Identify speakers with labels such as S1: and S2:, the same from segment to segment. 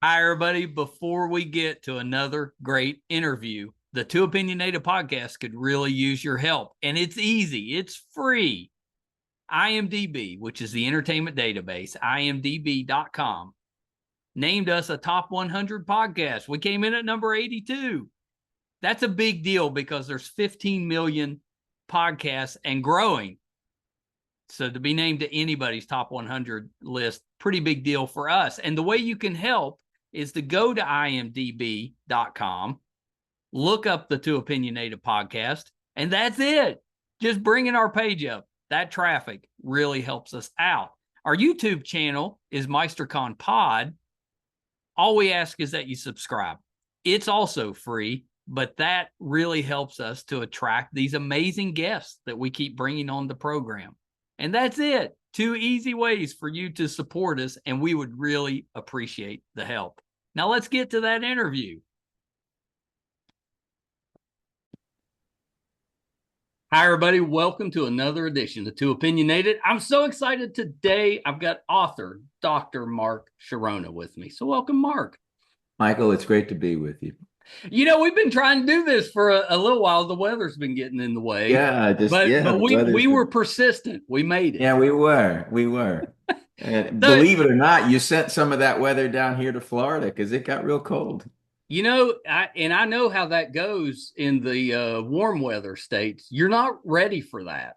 S1: Hi, everybody. Before we get to another great interview, the Two Opinionated podcast could really use your help. And it's easy, it's free. IMDb, which is the entertainment database, imdb.com, named us a top 100 podcast. We came in at number 82. That's a big deal because there's 15 million podcasts and growing. So to be named to anybody's top 100 list, pretty big deal for us. And the way you can help is to go to imdb.com, look up the Two Opinionated podcast, and that's it. Just bringing our page up. That traffic really helps us out. Our YouTube channel is MeisterCon Pod. All we ask is that you subscribe. It's also free, but that really helps us to attract these amazing guests that we keep bringing on the program. And that's it. Two easy ways for you to support us, and we would really appreciate the help. Now let's get to that interview. Hi, everybody. Welcome to another edition of Two Opinionated. I'm so excited today. I've got author Dr. Mark Chironna with me. So welcome, Mark.
S2: Michael, it's great to be with you.
S1: We've been trying to do this for a little while. The weather's been getting in the way, but
S2: The
S1: we
S2: weather's
S1: were
S2: been,
S1: persistent. We made it.
S2: yeah, we were. And
S1: So,
S2: believe it or not, you sent some of that weather down here to Florida because it got real cold.
S1: I know how that goes in the warm weather states. You're not ready for that.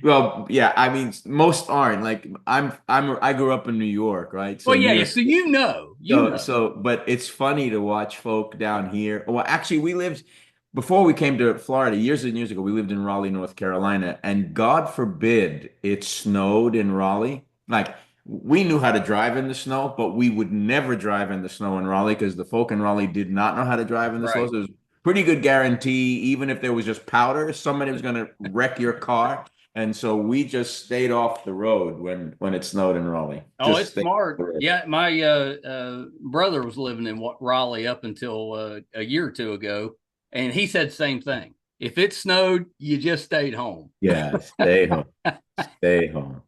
S2: Well, yeah, I mean, most aren't. Like I grew up in New York, right?
S1: Well,
S2: So New
S1: yeah.
S2: York.
S1: So you know.
S2: But it's funny to watch folk down here. Well, actually, we lived before we came to Florida years and years ago. We lived in Raleigh, North Carolina, and God forbid it snowed in Raleigh. Like we knew how to drive in the snow, but we would never drive in the snow in Raleigh because the folk in Raleigh did not know how to drive in the snow.
S1: Right.
S2: So it was pretty good guarantee, even if there was just powder, somebody was going to wreck your car. And so we just stayed off the road when it snowed in Raleigh.
S1: Oh,
S2: Just
S1: it's
S2: stayed off
S1: smart.
S2: the road.
S1: Yeah, my brother was living in Raleigh up until a year or two ago, and he said the same thing. If it snowed, you just stayed home.
S2: Yeah, stay home. Stay home.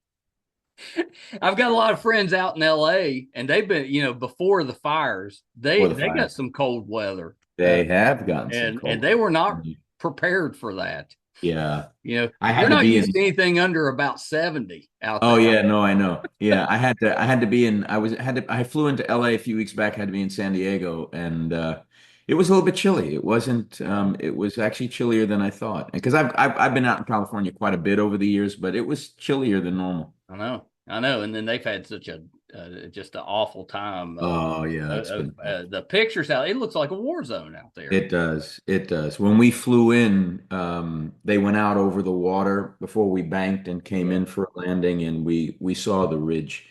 S1: I've got a lot of friends out in LA, and they've been, before the fires,
S2: For
S1: they
S2: the
S1: they got
S2: fire.
S1: some cold weather,
S2: They have gotten some
S1: and
S2: cold.
S1: they were not prepared for that.
S2: Yeah. I
S1: They're
S2: had to
S1: not
S2: be
S1: used
S2: in.
S1: to anything under about 70 out
S2: Oh
S1: there.
S2: yeah, no, I know. Yeah, I had to be in. I flew into LA a few weeks back, had to be in San Diego, and it was a little bit chilly. It wasn't it was actually chillier than I thought. Because I've been out in California quite a bit over the years, but it was chillier than normal.
S1: I know, and then they've had such a just an awful time.
S2: Oh yeah, it's been tough.
S1: The pictures out, it looks like a war zone out there.
S2: It does. It does. When we flew in, they went out over the water before we banked and came
S1: Yeah,
S2: in for a landing, and we saw the ridge,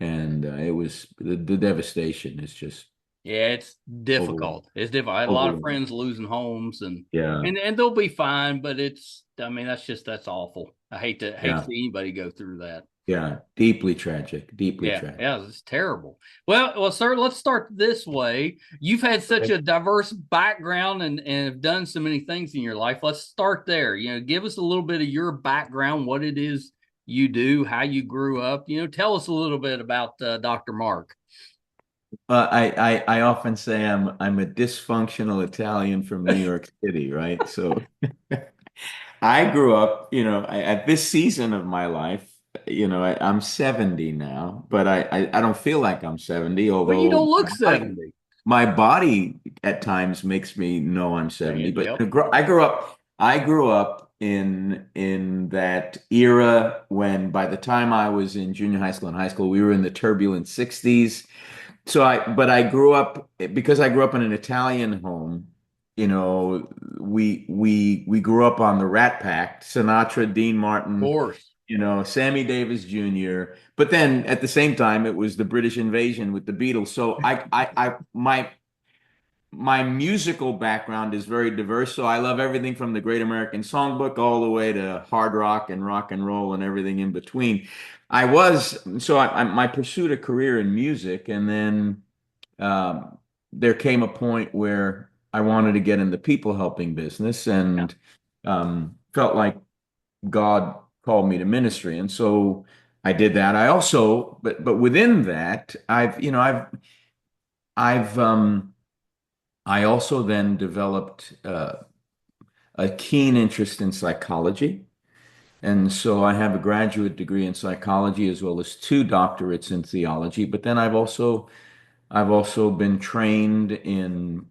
S2: and it was the devastation is just
S1: yeah, it's
S2: overwhelming.
S1: difficult. It's difficult. I had a lot of
S2: Overwhelming.
S1: friends losing homes, and
S2: Yeah,
S1: and they'll be fine, but I mean, that's awful. I hate to
S2: yeah,
S1: see anybody go through that.
S2: yeah. Deeply tragic. Deeply
S1: Yeah,
S2: tragic.
S1: yeah, it's terrible. Well, sir, let's start this way. You've had such
S2: Okay.
S1: a diverse background and have done so many things in your life. Let's start there. Give us a little bit of your background, what it is you do, how you grew up. Tell us a little bit about Dr. Mark.
S2: I often say I'm a dysfunctional Italian from New York City, right? So I grew up, at this season of my life, I'm 70 now, but I don't feel like I'm 70,
S1: Well, you
S2: although
S1: don't look 70.
S2: my body at times makes me know I'm 70. But
S1: Yep.
S2: I grew up in that era when by the time I was in junior high school and high school, we were in the turbulent 60s. But I grew up because I grew up in an Italian home. We grew up on the Rat Pack, Sinatra, Dean
S1: Of
S2: Martin,
S1: course.
S2: Sammy Davis Jr. But then at the same time, it was the British invasion with the Beatles. So my musical background is very diverse. So I love everything from the Great American Songbook all the way to hard rock and roll and everything in between. I pursued a career in music, and then there came a point where I wanted to get in the people helping business,
S1: Yeah.
S2: and felt like God called me to ministry. And so I did that. I also, but within that, I've I also then developed a keen interest in psychology. And so I have a graduate degree in psychology as well as two doctorates in theology. But then I've also been trained in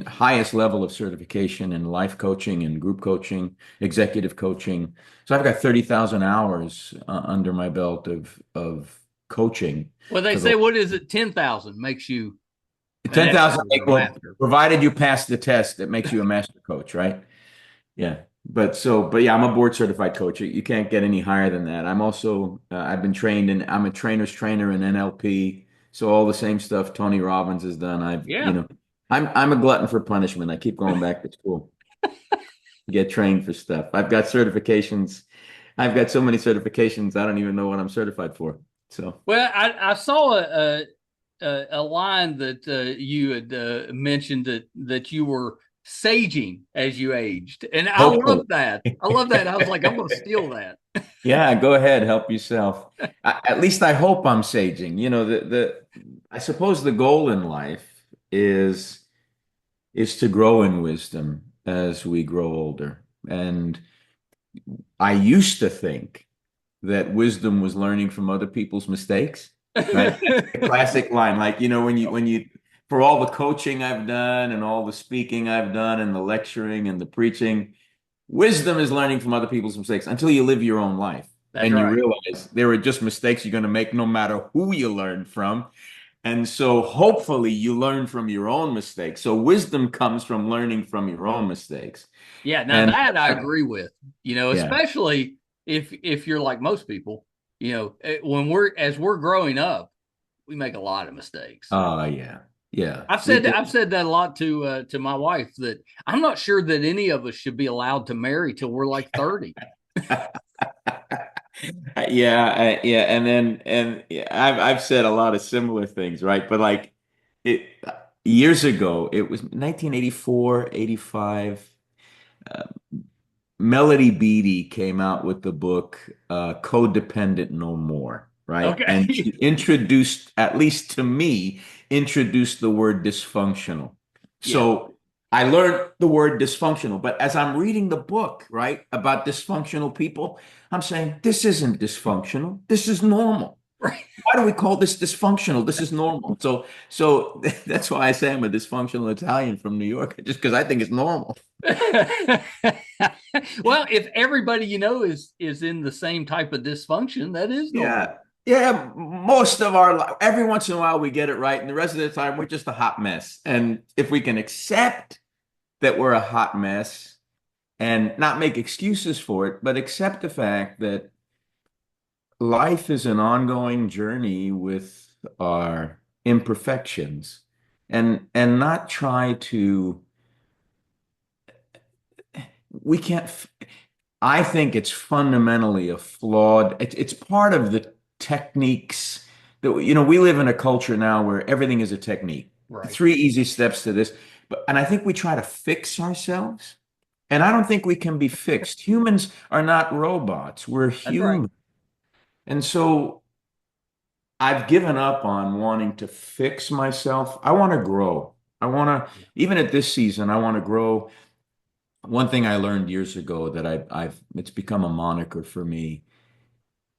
S2: highest level of certification in life coaching and group coaching, executive coaching. So I've got 30,000 hours under my belt of coaching
S1: Well, they
S2: for the
S1: say, what is it? 10,000 makes you an
S2: 10,000.
S1: expert or a
S2: Well,
S1: master.
S2: provided you pass the test, it makes you a master coach, right? Yeah. But yeah, I'm a board certified coach. You can't get any higher than that. I'm also, I've been trained in, I'm a trainer's trainer in NLP. So all the same stuff Tony Robbins has done.
S1: Yeah.
S2: I'm a glutton for punishment. I keep going back to school to get trained for stuff. I've got certifications. I've got so many certifications. I don't even know what I'm certified for. So,
S1: Well, I saw a line that you had mentioned that you were saging as you aged, and I love
S2: hopefully.
S1: that. I love that. I was like, I'm going to steal that.
S2: Yeah, go ahead, help yourself. At least I hope I'm saging. I suppose the goal in life is to grow in wisdom as we grow older. And I used to think that wisdom was learning from other people's mistakes, right? The classic line, like, for all the coaching I've done and all the speaking I've done and the lecturing and the preaching, wisdom is learning from other people's mistakes until you live your own life
S1: That's
S2: and you
S1: right.
S2: realize there are just mistakes you're going to make no matter who you learn from. And so hopefully you learn from your own mistakes. So wisdom comes from learning from your own mistakes.
S1: Yeah. Now
S2: And
S1: that I agree with.
S2: yeah.
S1: Especially if you're like most people. When we're growing up, we make a lot of mistakes.
S2: Oh, yeah. Yeah.
S1: I've said that a lot to my wife, that I'm not sure that any of us should be allowed to marry till we're like 30.
S2: Yeah, and yeah, I've said a lot of similar things, right? But like it years ago, it was 1984, 85. Uh, Melody Beattie came out with the book Codependent No More, right? And she
S1: Okay.
S2: introduced, at least to me, introduced the word dysfunctional.
S1: Yeah.
S2: So I learned the word dysfunctional, but as I'm reading the book, right, about dysfunctional people, I'm saying, this isn't dysfunctional. This is normal.
S1: Right.
S2: Why do we call this dysfunctional? This is normal. So that's why I say I'm a dysfunctional Italian from New York, just because I think it's normal.
S1: Well, if everybody is in the same type of dysfunction, that is normal.
S2: Yeah. Yeah, most of our life, every once in a while we get it right, and the rest of the time we're just a hot mess. And if we can accept that we're a hot mess and not make excuses for it, but accept the fact that life is an ongoing journey with our imperfections and not try to we can't I think it's fundamentally a flawed. It's part of the techniques that we live in a culture now where everything is a technique.
S1: Right.
S2: Three easy steps to this, and I think we try to fix ourselves, and I don't think we can be fixed. Humans are not robots. We're
S1: That's right.
S2: human, and so I've given up on wanting to fix myself. I want to grow. I want to, even at this season, I want to grow. One thing I learned years ago that it's become a moniker for me.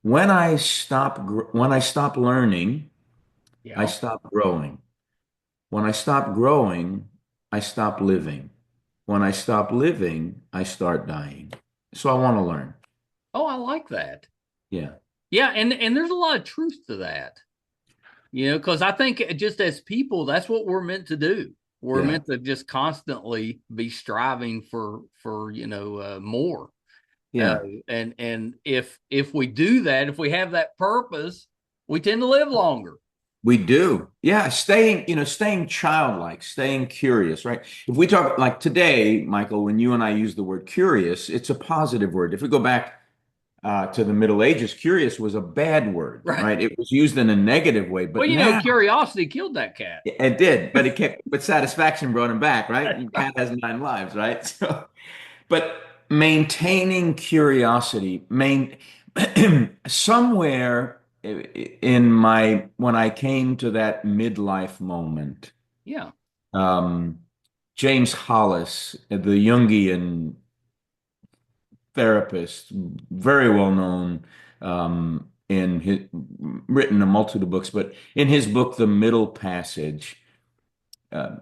S2: When I stop learning, I
S1: Yeah.
S2: stop growing. When I stop growing, I stop living. When I stop living, I start dying. So I want to learn.
S1: Oh, I like that.
S2: Yeah.
S1: Yeah, and there's a lot of truth to that. Because I think just as people, that's what we're meant to do. We're
S2: Yeah.
S1: meant to just constantly be striving for more. Uh,
S2: Yeah.
S1: and if we do that, if we have that purpose, we tend to live longer.
S2: We do. Yeah, staying childlike, staying curious, right? If we talk like today, Michael, when you and I use the word curious, it's a positive word. If we go back to the Middle Ages, curious was a bad word,
S1: Right.
S2: right? It was used in a negative way,
S1: Well,
S2: but now
S1: curiosity killed that cat.
S2: it did, but satisfaction brought him back, right?
S1: That's
S2: And
S1: right.
S2: cat has 9 lives, right? So, but maintaining curiosity, Somewhere in my when I came to that midlife moment,
S1: Yeah.
S2: um, James Hollis, the Jungian therapist, very well known, in his written a multitude of books, but in his book, The Middle Passage,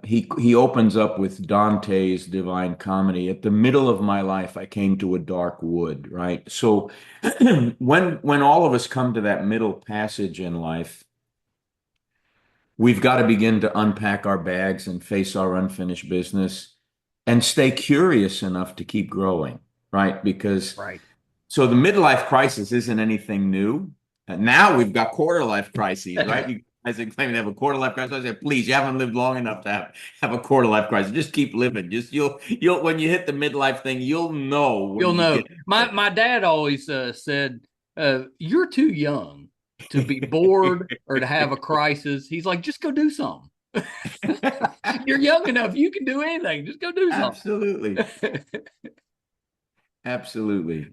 S2: he opens up with Dante's Divine Comedy. At the middle of my life, I came to a dark wood, right? So when all of us come to that middle passage in life, we've got to begin to unpack our bags and face our unfinished business and stay curious enough to keep growing, right? Because
S1: Right.
S2: so the midlife crisis isn't anything new. Now we've got quarter life crises, right? You guys are claiming to have a quarter life crisis. I said, please, you haven't lived long enough to have a quarter life crisis. Just keep living. Just you'll when you hit the midlife thing, you'll know when
S1: You'll
S2: you
S1: know.
S2: get
S1: My
S2: there.
S1: my dad always said, "You're too young to be bored or to have a crisis." He's like, "Just go do something. You're young enough. You can do anything. Just go do something."
S2: Absolutely. Absolutely.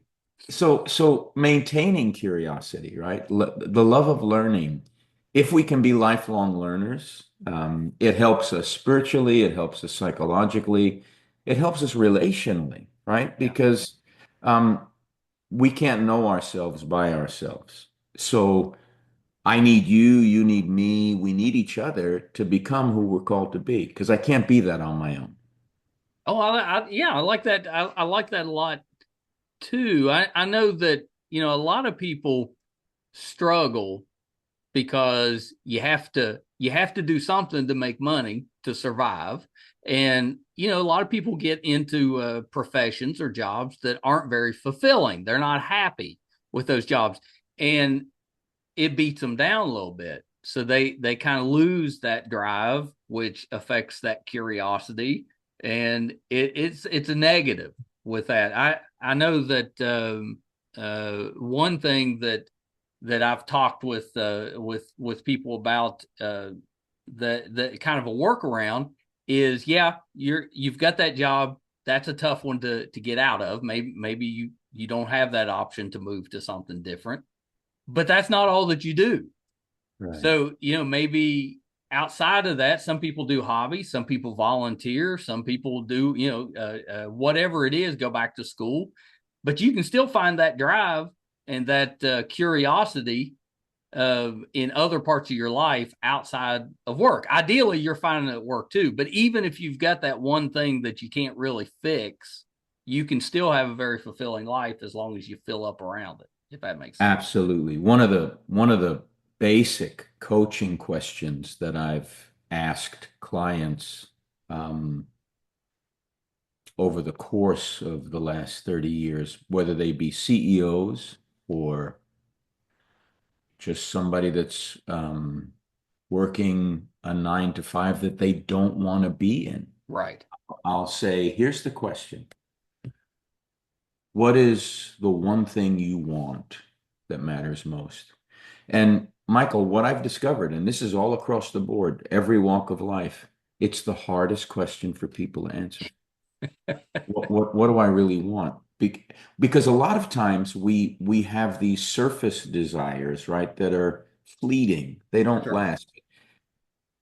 S2: So maintaining curiosity, right? The love of learning. If we can be lifelong learners, it helps us spiritually, it helps us psychologically, it helps us relationally, right?
S1: Yeah.
S2: Because um, we can't know ourselves by ourselves. So I need you, you need me, we need each other to become who we're called to be. Because I can't be that on my own.
S1: Oh, yeah, I like that. I like that a lot too. I know that a lot of people struggle because you have to do something to make money to survive, and a lot of people get into professions or jobs that aren't very fulfilling. They're not happy with those jobs, and it beats them down a little bit. So they kind of lose that drive, which affects that curiosity, and it's a negative with that. I know that one thing that I've talked with people about, the kind of a workaround is, yeah, you've got that job. That's a tough one to get out of. Maybe you don't have that option to move to something different, but that's not all that you do.
S2: Right.
S1: So, maybe outside of that, some people do hobbies, some people volunteer, some people do, whatever it is, go back to school. But you can still find that drive and that curiosity in other parts of your life outside of work. Ideally, you're finding it at work too. But even if you've got that one thing that you can't really fix, you can still have a very fulfilling life as long as you fill up around it, if that makes sense.
S2: Absolutely. One of the basic coaching questions that I've asked clients um, over the course of the last 30 years, whether they be CEOs or just somebody that's working a 9 to 5 that they don't want to be in,
S1: Right.
S2: I'll say, here's the question. What is the one thing you want that matters most? And Michael, what I've discovered, and this is all across the board, every walk of life, it's the hardest question for people to answer. What do I really want? Because a lot of times we have these surface desires, right, that are fleeting. They don't
S1: Sure.
S2: last.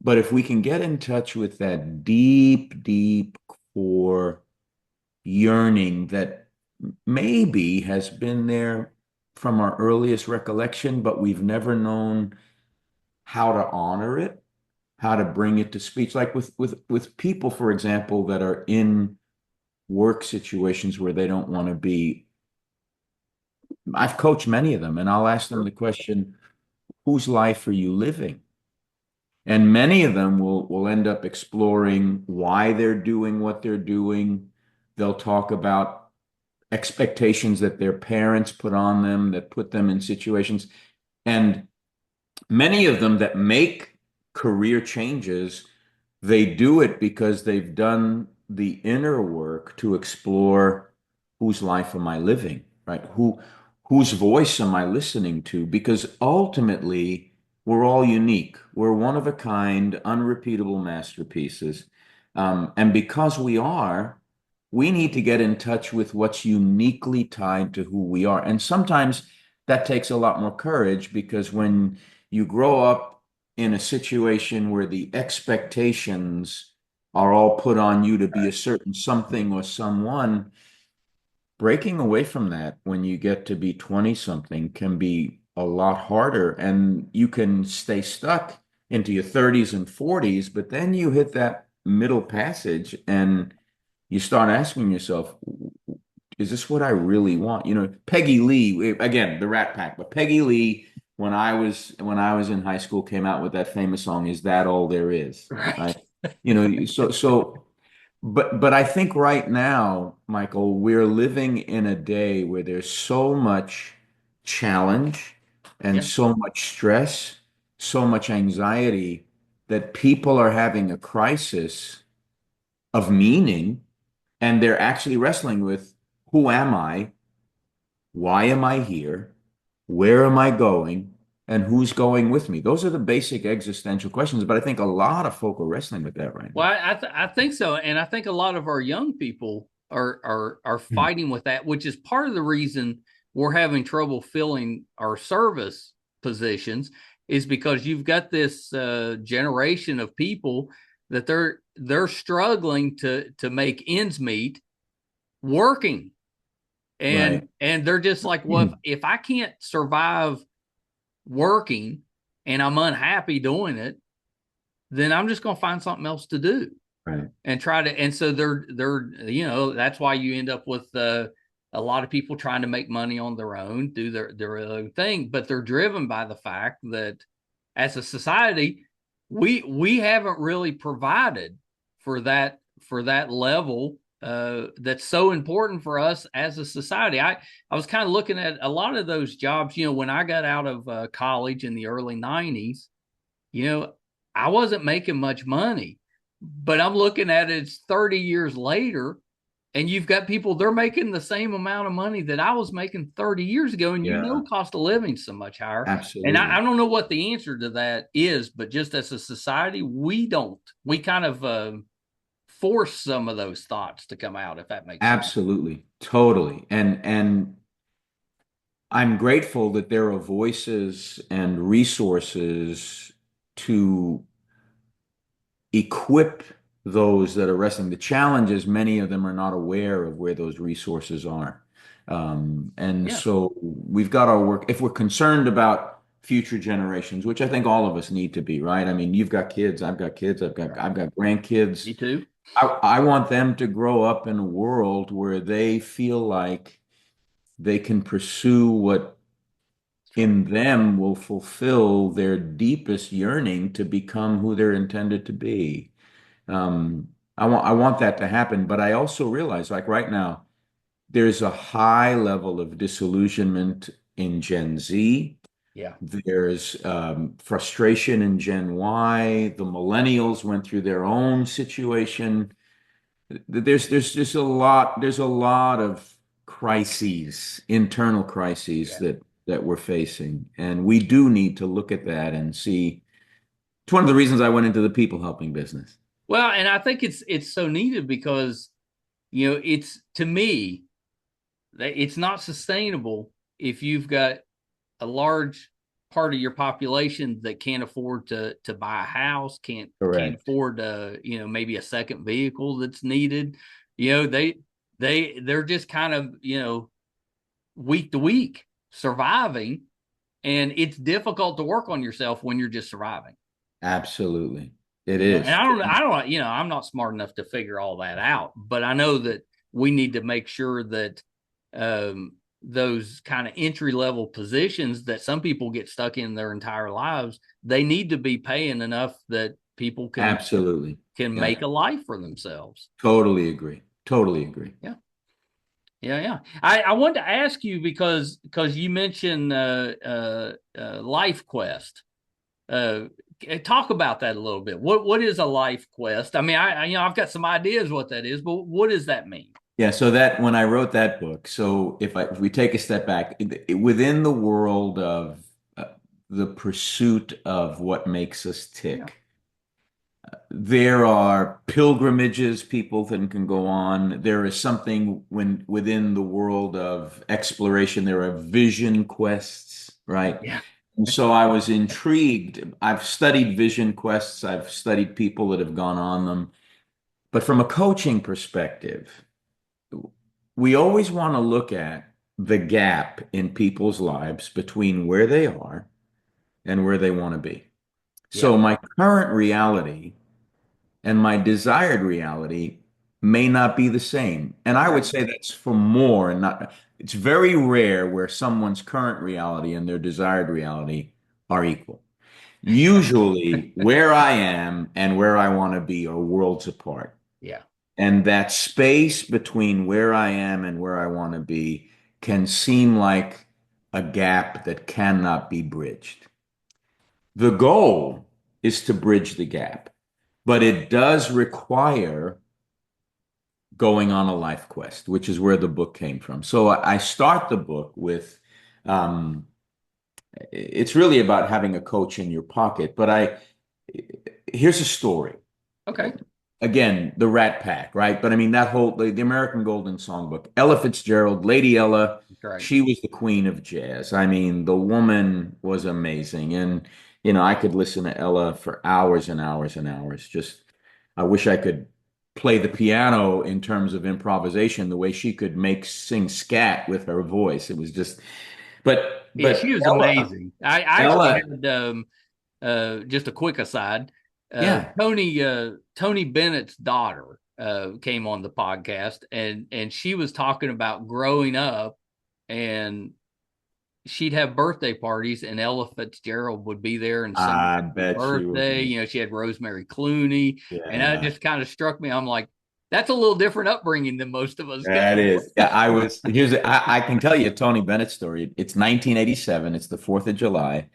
S2: But if we can get in touch with that deep, deep core yearning that maybe has been there from our earliest recollection, but we've never known how to honor it, how to bring it to speech. Like with people, for example, that are in work situations where they don't want to be. I've coached many of them, and I'll ask them
S1: Sure.
S2: the question, whose life are you living? And many of them will end up exploring why they're doing what they're doing. They'll talk about expectations that their parents put on them that put them in situations. And many of them that make career changes, they do it because they've done the inner work to explore whose life am I living, right? Whose voice am I listening to? Because ultimately, we're all unique. We're one of a kind, unrepeatable masterpieces. And because we are, we need to get in touch with what's uniquely tied to who we are. And sometimes that takes a lot more courage because when you grow up in a situation where the expectations are all put on you to be a certain something or someone, breaking away from that when you get to be 20 something can be a lot harder, and you can stay stuck into your 30s and 40s, but then you hit that middle passage and you start asking yourself, is this what I really want? You know, Peggy Lee, again, the Rat Pack, but Peggy Lee, when I was in high school, came out with that famous song, "Is That All There Is?"
S1: Right.
S2: Right? You know, but I think right now, Michael, we're living in a day where there's so much challenge and
S1: Yeah.
S2: so much stress, so much anxiety that people are having a crisis of meaning, and they're actually wrestling with, who am I? Why am I here? Where am I going? And who's going with me? Those are the basic existential questions, but I think a lot of folk are wrestling with that right
S1: Well, I think so, and I think a lot of our young people are
S2: now.
S1: fighting with that, which is part of the reason we're having trouble filling our service positions, is because you've got this generation of people that they're struggling to make ends meet working,
S2: Right.
S1: and they're just like, well, if I can't survive working and I'm unhappy doing it, then I'm just going to find something else to do
S2: Right.
S1: and try to. And so they're that's why you end up with a lot of people trying to make money on their own, do their own thing, but they're driven by the fact that as a society, we haven't really provided for that level that's so important for us as a society. I was kind of looking at a lot of those jobs, when I got out of college in the early 90s, you know, I wasn't making much money, but I'm looking at it, it's 30 years later, and you've got people, they're making the same amount of money that I was making 30 years ago. And
S2: Yeah,
S1: cost of living so much higher. And I
S2: absolutely.
S1: don't know what the answer to that is, but just as a society, we kind of force some of those thoughts to come out, if that makes sense.
S2: Absolutely. Totally. And I'm grateful that there are voices and resources to equip those that are wrestling. The challenge is many of them are not aware of where those resources are. And
S1: Yeah,
S2: so we've got our work. If we're concerned about future generations, which I think all of us need to be, right? I mean, you've got kids, I've got kids, I've got
S1: right.
S2: I've got grandkids.
S1: Me too.
S2: I want them to grow up in a world where they feel like they can pursue what
S1: That's right.
S2: in them will fulfill their deepest yearning to become who they're intended to be. I want that to happen, but I also realize, like right now, there's a high level of disillusionment in Gen Z.
S1: Yeah.
S2: There's frustration in Gen Y. The millennials went through their own situation. There's just a lot of crises, internal crises
S1: Yeah.
S2: that we're facing, and we do need to look at that and see. It's one of the reasons I went into the people helping business.
S1: Well, and I think it's so needed because it's, to me, it's not sustainable if you've got a large part of your population that can't afford to buy a house, can't
S2: Correct.
S1: afford maybe a second vehicle that's needed. They're just kind of week to week surviving, and it's difficult to work on yourself when you're just surviving.
S2: Absolutely. It
S1: And
S2: is.
S1: I don't, I'm not smart enough to figure all that out, but I know that we need to make sure that those kind of entry level positions that some people get stuck in their entire lives, they need to be paying enough that people
S2: Absolutely.
S1: can
S2: Yeah.
S1: make a life for themselves.
S2: Totally agree. Totally agree.
S1: Yeah. Yeah, yeah. I wanted to ask you because you mentioned LifeQuest. Uh, Talk about that a little bit. What is a life quest? I mean, I've got some ideas what that is, but what does that mean?
S2: Yeah, so that when I wrote that book, so if we take a step back, within the world of the pursuit of what makes us
S1: Yeah,
S2: tick, There are pilgrimages people can go on. There is something within the world of exploration. There are vision quests, right?
S1: Yeah.
S2: And so I was intrigued. I've studied vision quests. I've studied people that have gone on them. But from a coaching perspective, we always want to look at the gap in people's lives between where they are and where they want to be.
S1: Yeah.
S2: So my current reality and my desired reality may not be the same. And I would
S1: Right.
S2: say that's for more and not, it's very rare where someone's current reality and their desired reality are equal. Usually, where I am and where I want to be are worlds apart.
S1: Yeah.
S2: And that space between where I am and where I want to be can seem like a gap that cannot be bridged. The goal is to bridge the gap, but it does require going on a life quest, which is where the book came from. So I start the book with um, it's really about having a coach in your pocket, but here's a story.
S1: Okay.
S2: Again, the Rat Pack, right? But I mean, that whole the American Golden Songbook, Ella Fitzgerald, Lady Ella,
S1: That's right.
S2: she was the queen of jazz. I mean, the woman was amazing. And, I could listen to Ella for hours and hours and hours. Just, I wish I could play the piano in terms of improvisation, the way she could sing scat with her voice. It was just,
S1: Yeah,
S2: but
S1: she was
S2: Ella,
S1: amazing. I actually
S2: Ella,
S1: had just a quick aside.
S2: yeah.
S1: Tony Bennett's daughter came on the podcast, and she was talking about growing up, and she'd have birthday parties, and Ella Fitzgerald would be there and sing
S2: I
S1: happy
S2: bet she
S1: birthday.
S2: would.
S1: She had Rosemary Clooney, and that
S2: Yeah.
S1: just kind of struck me. I'm like, that's a little different upbringing than most of us got.
S2: That is. Yeah, I can tell you a Tony Bennett story. It's 1987. It's the 4th of July.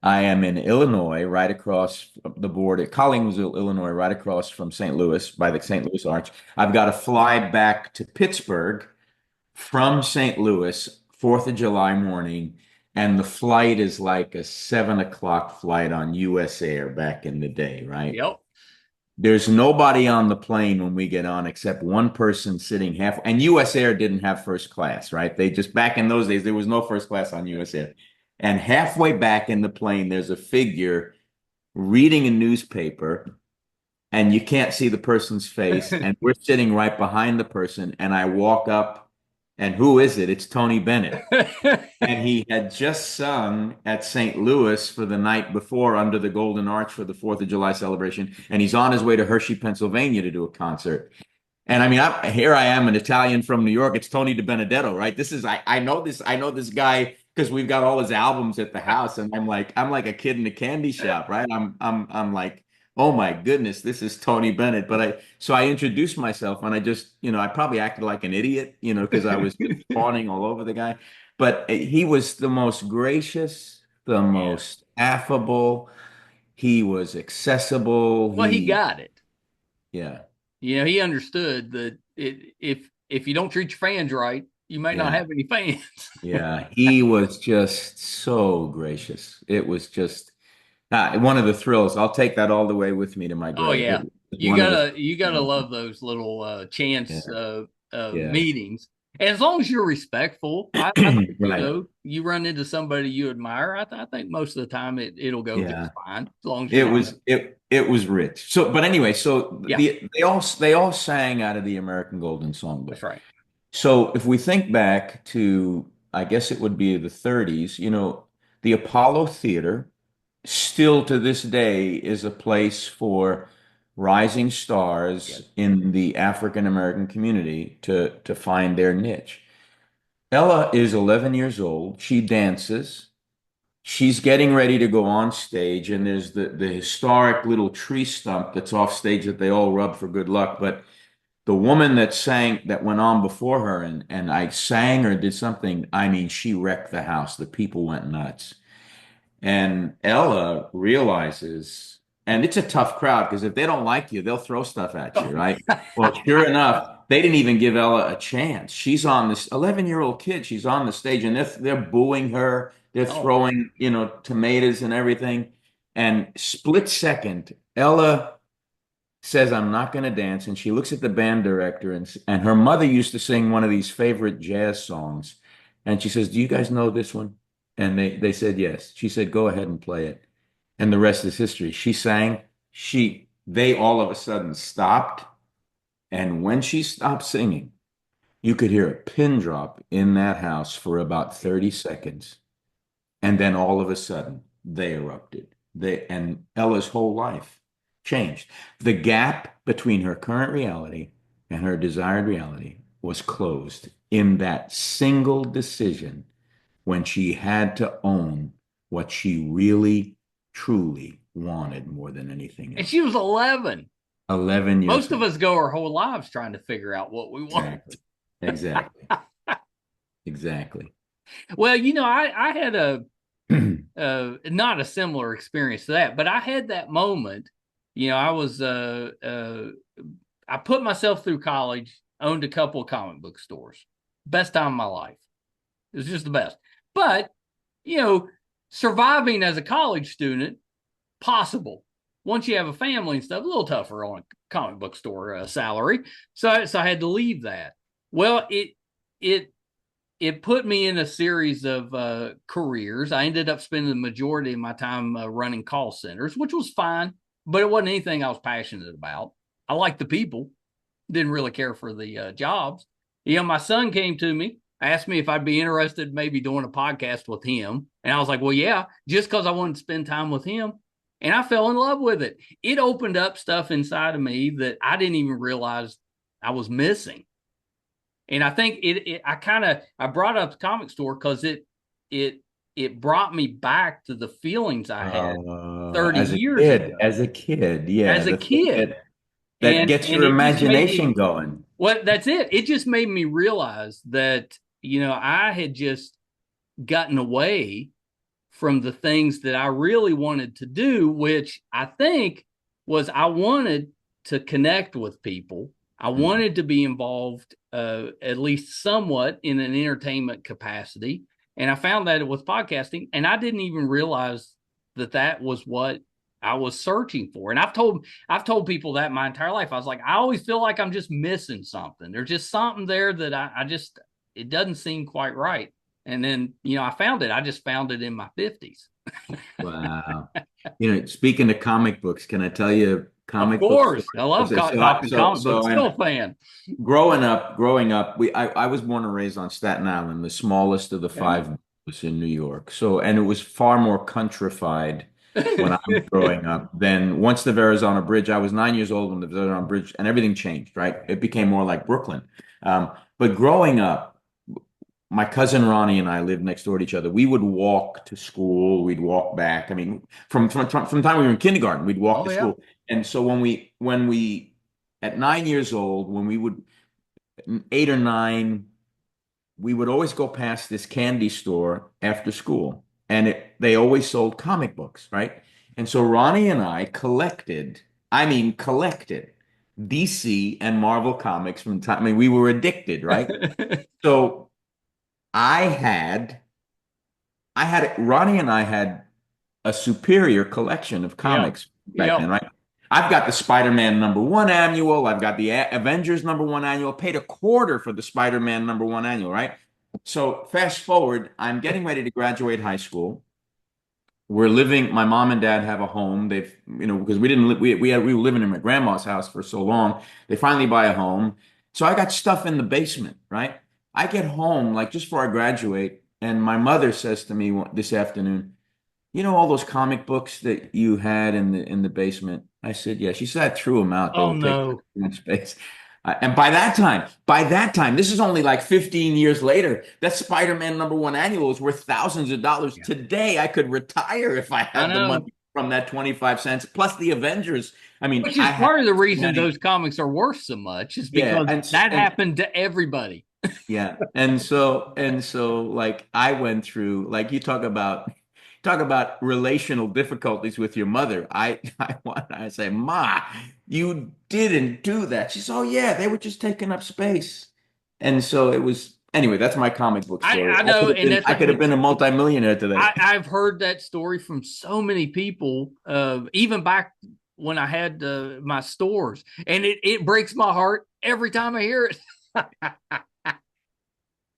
S2: I am in Illinois, right across the board at Collingsville, Illinois, right across from St. Louis by the St. Louis Arch. I've got to fly back to Pittsburgh from St. Louis, 4th of July morning, and the flight is like a 7 o'clock flight on US Air back in the day, right?
S1: Yep.
S2: There's nobody on the plane when we get on except one person sitting half. And US Air didn't have first class, right? They just, back in those days, there was no first class on US Air. And halfway back in the plane, there's a figure reading a newspaper, and you can't see the person's face. And we're sitting right behind the person. And I walk up, and who is it? It's Tony Bennett. And he had just sung at St. Louis for the night before under the Golden Arch for the 4th of July celebration. And he's on his way to Hershey, Pennsylvania to do a concert. And I mean, here I am, an Italian from New York. It's Tony De Benedetto, right? I know this guy because we've got all his albums at the house, and I'm like a kid in a candy shop, right? I'm like, oh my goodness, this is Tony Bennett. So I introduced myself, and I just, I probably acted like an idiot, because I was just fawning all over the guy. But he was the most gracious, the
S1: Yeah.
S2: most affable. He was accessible.
S1: Well, he got it.
S2: Yeah,
S1: He understood that if you don't treat your fans right, you might not
S2: yeah.
S1: have any fans.
S2: Yeah, he was just so gracious. It was just one of the thrills. I'll take that all the way with me to my
S1: Oh
S2: grave. It
S1: yeah,
S2: was
S1: you
S2: one of the
S1: gotta you gotta love those little
S2: yeah,
S1: chance
S2: yeah.
S1: meetings. And as long as you're respectful, I think
S2: Right.
S1: you run into somebody you admire. I think most of the time it'll go
S2: Yeah.
S1: just fine as long as you're
S2: It
S1: not.
S2: was it was rich. So, but anyway, so
S1: Yeah,
S2: they all sang out of the American Golden Songbook.
S1: that's right.
S2: So if we think back to, I guess it would be the 30s, the Apollo Theater still to this day is a place for rising
S1: Yes.
S2: stars in the African American community to find their niche. Ella is 11 years old. She dances. She's getting ready to go on stage, and there's the historic little tree stump that's off stage that they all rub for good luck. But the woman that went on before her, and I sang or did something, I mean, she wrecked the house. The people went nuts. And Ella realizes, and it's a tough crowd because if they don't like you, they'll throw stuff at you, right? Well, sure enough, they didn't even give Ella a chance. She's on this 11-year-old kid. She's on the stage, and they're booing her. They're
S1: Oh,
S2: throwing, tomatoes and everything. And split second, Ella says, I'm not going to dance. And she looks at the band director, and her mother used to sing one of these favorite jazz songs. And she says, do you guys know this one? And they said, yes. She said, go ahead and play it. And the rest is history. She sang, they all of a sudden stopped. And when she stopped singing, you could hear a pin drop in that house for about 30 seconds. And then all of a sudden, they erupted. And Ella's whole life changed. The gap between her current reality and her desired reality was closed in that single decision when she had to own what she really, truly wanted more than anything
S1: And
S2: else.
S1: she was 11.
S2: 11 years
S1: Most of
S2: old.
S1: us go our whole lives trying to figure out what we want.
S2: Exactly. Exactly.
S1: Well, I had not a similar experience to that, but I had that moment. I was I put myself through college, owned a couple of comic book stores. Best time of my life. It was just the best. But, surviving as a college student, possible. Once you have a family and stuff, a little tougher on a comic book store salary. So I had to leave that. Well, it put me in a series of careers. I ended up spending the majority of my time running call centers, which was fine, but it wasn't anything I was passionate about. I liked the people, didn't really care for the jobs. My son came to me, asked me if I'd be interested in maybe doing a podcast with him. And I was like, well, yeah, just because I wanted to spend time with him. And I fell in love with it. It opened up stuff inside of me that I didn't even realize I was missing. And I think I brought up the comic store because it brought me back to the feelings I had 30 years ago.
S2: As a kid, yeah.
S1: As a
S2: The thing
S1: kid.
S2: that gets
S1: And
S2: your
S1: it just made me,
S2: imagination going.
S1: well, that's it. It just made me realize that, I had just gotten away from the things that I really wanted to do, which I think was I wanted to connect with people. I wanted to be involved, at least somewhat, in an entertainment capacity. And I found that with podcasting, and I didn't even realize that was what I was searching for. And I've told people that my entire life. I was like, I always feel like I'm just missing something. There's just something there that it doesn't seem quite right. And then, I found it. I just found it in my 50s.
S2: Wow. Speaking of comic books, can I tell you
S1: Of
S2: comic book
S1: course. I
S2: stories?
S1: love talking comic books. Still a fan.
S2: Growing up, I was born and raised on Staten Island, the smallest of the
S1: Yeah.
S2: five boroughs in New York. And it was far more countrified when I was growing up than once the Verrazano Bridge. I was 9 years old when the Verrazano Bridge, and everything changed, right? It became more like Brooklyn. But growing up, my cousin Ronnie and I lived next door to each other. We would walk to school. We'd walk back. I mean, from the time we were in kindergarten, we'd walk
S1: Oh,
S2: to
S1: yeah.
S2: school. And so when we at 9 years old, when we would 8 or 9, we would always go past this candy store after school, and they always sold comic books, right? And so Ronnie and I collected DC and Marvel comics from time. I mean, we were addicted, right? So I had Ronnie and I had a superior collection of
S1: Yeah.
S2: comics back
S1: Yeah.
S2: then, right? I've got the Spider-Man #1 annual. I've got the Avengers #1 annual. Paid a quarter for the Spider-Man #1 annual, right? So fast forward, I'm getting ready to graduate high school. My mom and dad have a home. Because we didn't, we were living in my grandma's house for so long. They finally buy a home. So I got stuff in the basement, right? I get home, like just before I graduate, and my mother says to me this afternoon, all those comic books that you had in the basement? I said, yeah. She said, I threw them out. They
S1: Oh,
S2: were taking
S1: no.
S2: too much space. And by that time, this is only like 15 years later, that Spider-Man #1 annual is worth thousands of dollars.
S1: Yeah.
S2: Today, I could retire if I
S1: I
S2: had the
S1: know.
S2: money from that 25 cents, plus the Avengers. I mean,
S1: Which
S2: I
S1: is
S2: have
S1: part of the
S2: so
S1: reason
S2: many.
S1: those comics are worth so much, is
S2: Yeah,
S1: because
S2: and
S1: that
S2: and
S1: happened to everybody.
S2: yeah, and so like I went through, like, you talk about relational difficulties with your mother. I say, Ma, you didn't do that. She said, oh yeah, they were just taking up space. And so it was, anyway, that's my comic book story.
S1: I
S2: I could
S1: know,
S2: have
S1: and
S2: been
S1: that's
S2: I could have been a multimillionaire today.
S1: I've heard that story from so many people, even back when I had my stores, and it breaks my heart every time I hear it.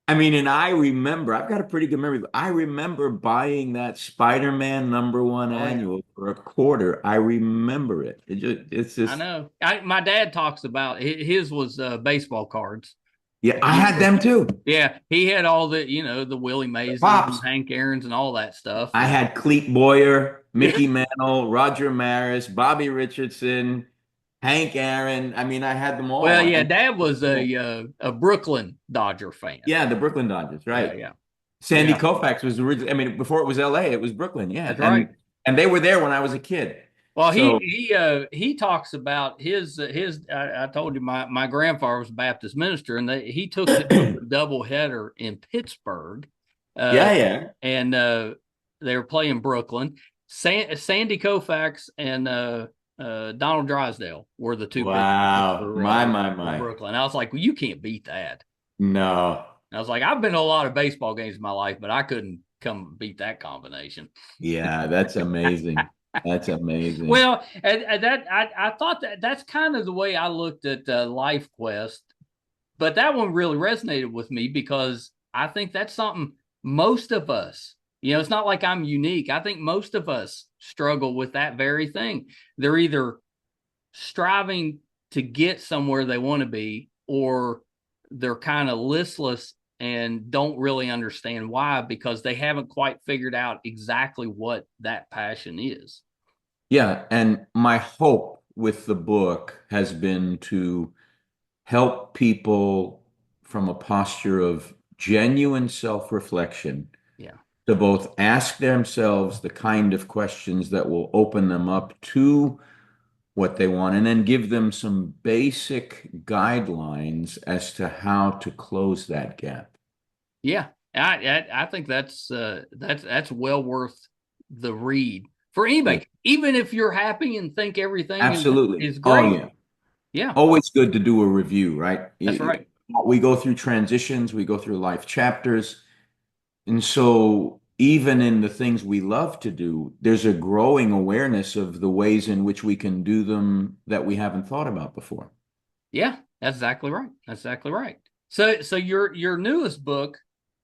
S2: I mean, and I remember, I've got a pretty good memory. I remember buying that Spider-Man #1
S1: Oh yeah,
S2: annual for a quarter. I remember it. It's
S1: I
S2: just,
S1: know. My dad talks about his was baseball cards.
S2: yeah, I
S1: And
S2: had them too.
S1: yeah, he had all the the Willie Mays and
S2: Pops.
S1: Hank Aaron's and all that stuff.
S2: I
S1: And
S2: had Cleet Boyer,
S1: yeah,
S2: Mickey Mantle, Roger Maris, Bobby Richardson, Hank Aaron. I mean, I had them
S1: well,
S2: all.
S1: yeah,
S2: And
S1: Dad was a Brooklyn Dodger fan.
S2: yeah, the Brooklyn Dodgers,
S1: Yeah,
S2: right.
S1: yeah,
S2: Sandy
S1: yeah.
S2: Koufax was originally, I mean, before it was LA, it was Brooklyn. Yeah.
S1: That's right.
S2: And they were there when I was a kid.
S1: Well,
S2: So
S1: he talks about his. I told you my grandfather was a Baptist minister, and he took them to a doubleheader in Pittsburgh, uh,
S2: yeah, yeah.
S1: and they were playing Brooklyn. Sandy Koufax and Donald Drysdale were the two pitchers
S2: Wow.
S1: for
S2: My.
S1: Brooklyn. I was like, well, you can't beat that.
S2: No.
S1: I was like, I've been to a lot of baseball games in my life, but I couldn't come beat that combination.
S2: Yeah, that's amazing. That's amazing.
S1: Well, and that I thought that's kind of the way I looked at LifeQuest, but that one really resonated with me because I think that's something most of us, it's not like I'm unique. I think most of us struggle with that very thing. They're either striving to get somewhere they want to be, or they're kind of listless and don't really understand why because they haven't quite figured out exactly what that passion is.
S2: Yeah, and my hope with the book has been to help people from a posture of genuine self-reflection
S1: Yeah.
S2: to both ask themselves the kind of questions that will open them up to what they want and then give them some basic guidelines as to how to close that gap.
S1: Yeah, I think that's well worth the read for
S2: Yeah,
S1: anybody, even if you're happy and think everything
S2: absolutely.
S1: is
S2: Oh,
S1: great.
S2: yeah.
S1: Yeah,
S2: Always good to do a review, right?
S1: that's right.
S2: We go through transitions, we go through life chapters. And so, even in the things we love to do, there's a growing awareness of the ways in which we can do them that we haven't thought about before.
S1: Yeah, that's exactly right. That's exactly right. So your newest book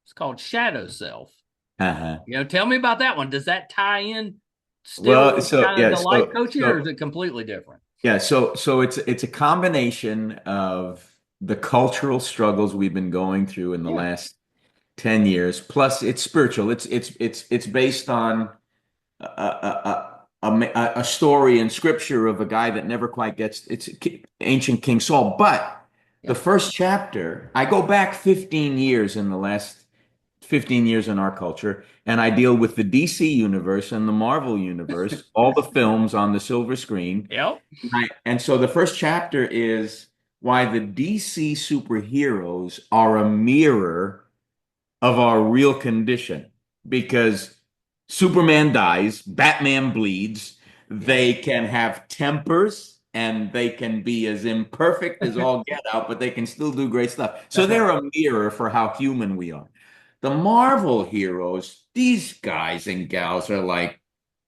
S1: is called Shadow Self.
S2: Uh-huh.
S1: Tell me about that one. Does that tie in still
S2: Well,
S1: with
S2: so
S1: kind of
S2: yeah,
S1: the life
S2: so
S1: coaching, or is
S2: so
S1: it completely different?
S2: yeah, so it's a combination of the cultural struggles we've been going through in the
S1: Yeah.
S2: last 10 years, plus it's spiritual. It's based on a story in scripture of a guy that never quite gets it's ancient King Saul. But the
S1: Yeah.
S2: first chapter, I go back 15 years in the last 15 years in our culture, and I deal with the DC universe and the Marvel universe, all the films on the silver screen.
S1: Yep.
S2: Right. And so the first chapter is why the DC superheroes are a mirror of our real condition because Superman dies, Batman bleeds,
S1: Yeah.
S2: they can have tempers and they can be as imperfect as all get out, but they can still do great stuff. So
S1: That's right.
S2: they're a mirror for how human we are. The Marvel heroes, these guys and gals are like,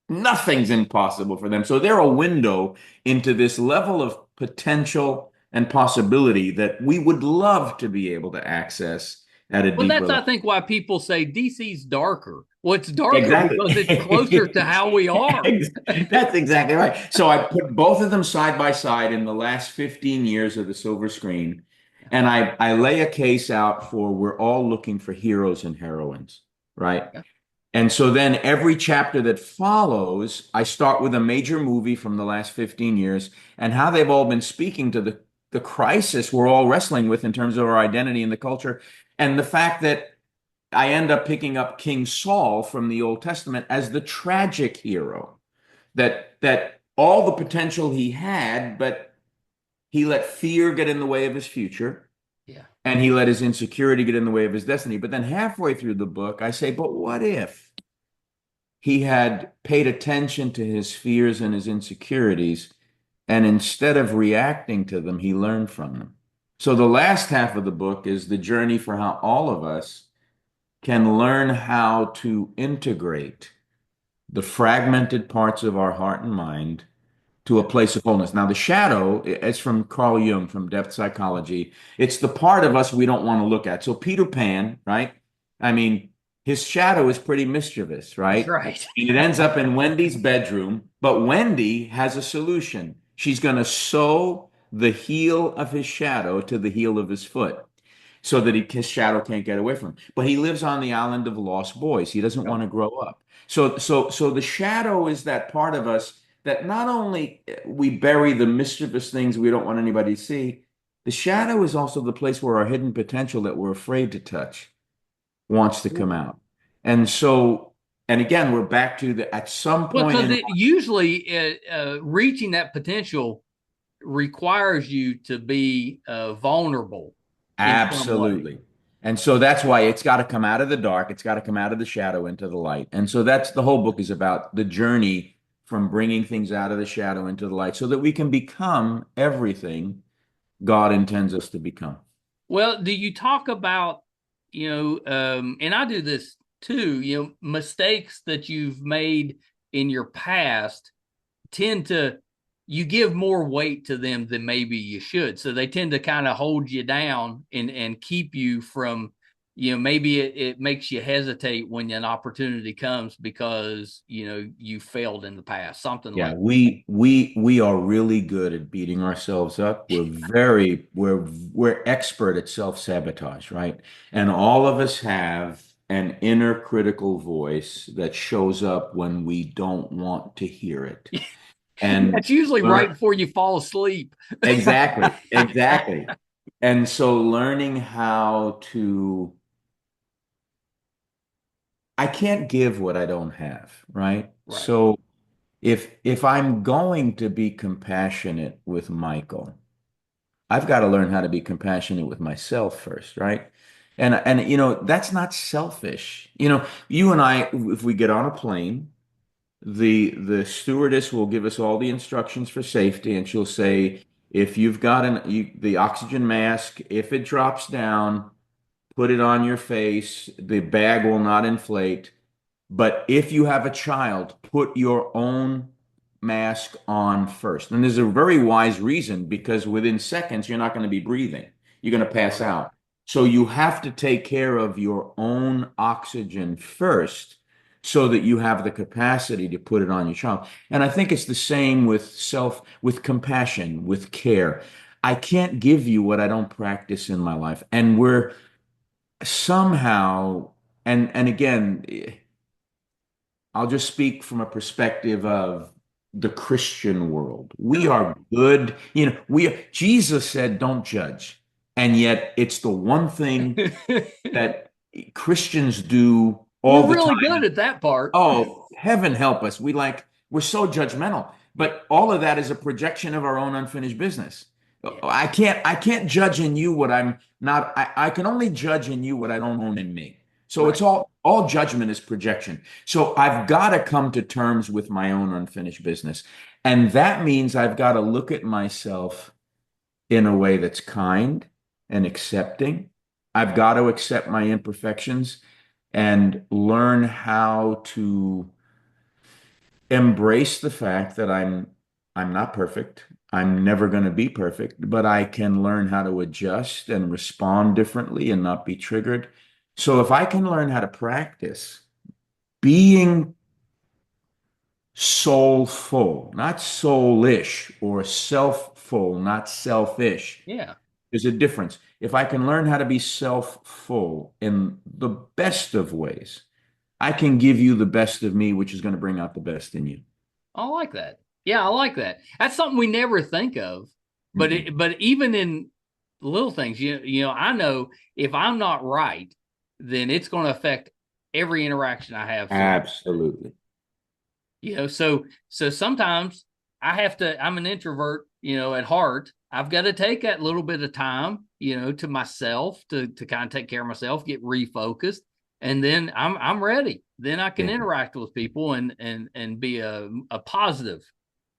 S2: nothing's impossible for them. So they're a window into this level of potential and possibility that we would love to be able to access at a
S1: Well,
S2: deeper
S1: that's I
S2: level.
S1: think why people say DC's darker. Well, it's darker because it's closer to
S2: Exactly.
S1: how we are.
S2: That's exactly right. So I put both of them side by side in the last 15 years of the silver screen.
S1: Yeah.
S2: And I lay a case out for we're all looking for heroes and heroines, right?
S1: Yeah.
S2: And so then every chapter that follows, I start with a major movie from the last 15 years and how they've all been speaking to the crisis we're all wrestling with in terms of our identity in the culture. And the fact that I end up picking up King Saul from the Old Testament as the tragic hero, that all the potential he had, but he let fear get in the way of his future,
S1: Yeah.
S2: and he let his insecurity get in the way of his destiny. But then halfway through the book, I say, but what if he had paid attention to his fears and his insecurities, and instead of reacting to them, he learned from them? So the last half of the book is the journey for how all of us can learn how to integrate the fragmented parts of our heart and mind to a place of wholeness. Now, the shadow, it's from Carl Jung, from Depth Psychology. It's the part of us we don't want to look at. So Peter Pan, right? I mean, his shadow is pretty mischievous,
S1: That's
S2: right?
S1: right.
S2: And it ends up in Wendy's bedroom, but Wendy has a solution. She's going to sew the heel of his shadow to the heel of his foot so that his shadow can't get away from him. But he lives on the island of lost boys. He doesn't
S1: Yep.
S2: want to grow up. So the shadow is that part of us that not only we bury the mischievous things we don't want anybody to see, the shadow is also the place where our hidden potential that we're afraid to touch wants to come out. And so, and again, we're back to the at some
S1: Well,
S2: point
S1: because
S2: in
S1: it usually reaching that potential requires you to be vulnerable in some way.
S2: absolutely. And so that's why it's got to come out of the dark. It's got to come out of the shadow into the light. And so that's the whole book is about the journey from bringing things out of the shadow into the light so that we can become everything God intends us to become.
S1: Well, do you talk about, and I do this too, mistakes that you've made in your past tend to, you give more weight to them than maybe you should. So they tend to kind of hold you down and keep you from, maybe it makes you hesitate when an opportunity comes because, you failed in the past, something
S2: Yeah,
S1: like
S2: we are really good at beating ourselves up. We're expert at self-sabotage, right? And all of us have an inner critical voice that shows up when we don't want to hear it.
S1: that.
S2: And
S1: That's usually right
S2: learn
S1: before you fall asleep.
S2: exactly, exactly. And so learning how to I can't give what I don't have, right?
S1: Right.
S2: So if I'm going to be compassionate with Michael, I've got to learn how to be compassionate with myself first, right? And that's not selfish. You and I, if we get on a plane, the stewardess will give us all the instructions for safety, and she'll say, if you've got the oxygen mask, if it drops down, put it on your face. The bag will not inflate. But if you have a child, put your own mask on first. And there's a very wise reason because within seconds, you're not going to be breathing. You're going to pass
S1: Right.
S2: out. So you have to take care of your own oxygen first so that you have the capacity to put it on your child. And I think it's the same with compassion, with care. I can't give you what I don't practice in my life. And we're somehow, and again, I'll just speak from a perspective of the Christian world. We
S1: Sure.
S2: are good. Jesus said, don't judge. And yet it's the one thing that Christians do all
S1: We're
S2: the
S1: really
S2: time.
S1: good at that part.
S2: Oh, heaven help us. We're so judgmental. But all of that is a projection of our own unfinished business.
S1: Yeah.
S2: I can't judge in you what I'm not. I can only judge in you what I don't own in me. So it's
S1: Right.
S2: all judgment is projection. So I've got to come to terms with my own unfinished business. And that means I've got to look at myself in a way that's kind and accepting. I've got to accept my imperfections and learn how to embrace the fact that I'm not perfect. I'm never going to be perfect, but I can learn how to adjust and respond differently and not be triggered. So if I can learn how to practice being soulful, not soulish, or self-full, not selfish,
S1: Yeah.
S2: there's a difference. If I can learn how to be self-full in the best of ways, I can give you the best of me, which is going to bring out the best in you.
S1: I like that. Yeah, I like that. That's something we never think of. But
S2: Mm-mm.
S1: but even in little things, I know if I'm not right, then it's going to affect every interaction I have through.
S2: Absolutely.
S1: So sometimes I'm an introvert, at heart. I've got to take that little bit of time, to myself to kind of take care of myself, get refocused, and then I'm ready. Then I can
S2: Yeah.
S1: interact with people and be a positive,